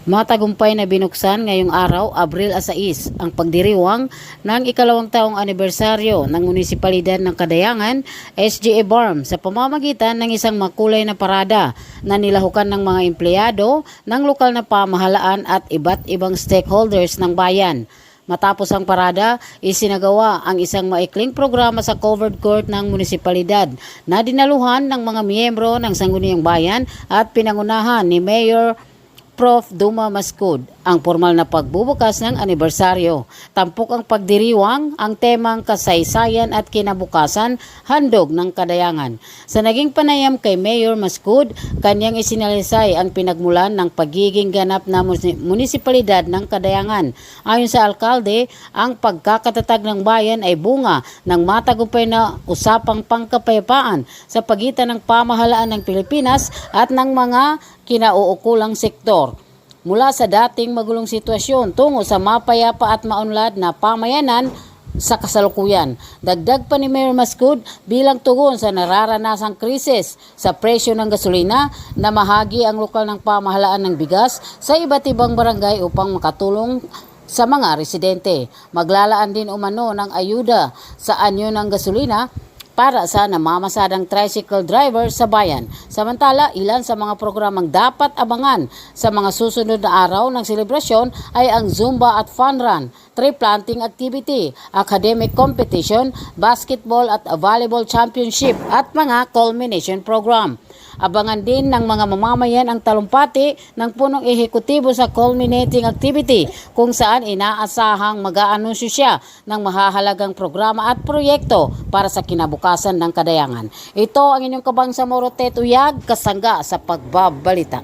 Matagumpay na binuksan ngayong araw, Abril 6, ang pagdiriwang ng ikalawang taong anibersaryo ng Munisipalidad ng Kadayangan, SGA Barm, sa pamamagitan ng isang makulay na parada na nilahukan ng mga empleyado ng lokal na pamahalaan at iba't ibang stakeholders ng bayan. Matapos ang parada, isinagawa ang isang maikling programa sa covered court ng munisipalidad na dinaluhan ng mga miyembro ng Sangguniang Bayan at pinangunahan ni Mayor Prof. Duma Mascud ang formal na pagbubukas ng anibersaryo. Tampok ang pagdiriwang, ang temang kasaysayan at kinabukasan, handog ng Kadayangan. Sa naging panayam kay Mayor Mascud, kanyang isinalisay ang pinagmulan ng pagiging ganap na munisipalidad ng Kadayangan. Ayon sa alkalde, ang pagkakatatag ng bayan ay bunga ng matagumpay na usapang pangkapayapaan sa pagitan ng pamahalaan ng Pilipinas at ng mga kinauukulang sektor. Mula sa dating magulong sitwasyon tungo sa mapayapa at maunlad na pamayanan sa kasalukuyan. Dagdag pa ni Mayor Mascud, bilang tugon sa nararanasang krisis sa presyo ng gasolina, na mahagi ang lokal ng pamahalaan ng bigas sa iba't ibang barangay upang makatulong sa mga residente. Maglalaan din umano ng ayuda sa anyo ng gasolina para sa namamasadang tricycle driver sa bayan. Samantala, ilan sa mga programang dapat abangan sa mga susunod na araw ng selebrasyon ay ang Zumba at Fun Run, tree planting activity, academic competition, basketball at volleyball championship at mga culmination program. Abangan din ng mga mamamayan ang talumpati ng punong ehekutibo sa culminating activity kung saan inaasahang mag-aanunsyo siya ng mahahalagang programa at proyekto para sa kinabukasan ng Kadayangan. Ito ang inyong Kabangsamoro Tet Uyag, kasangga sa pagbabalita.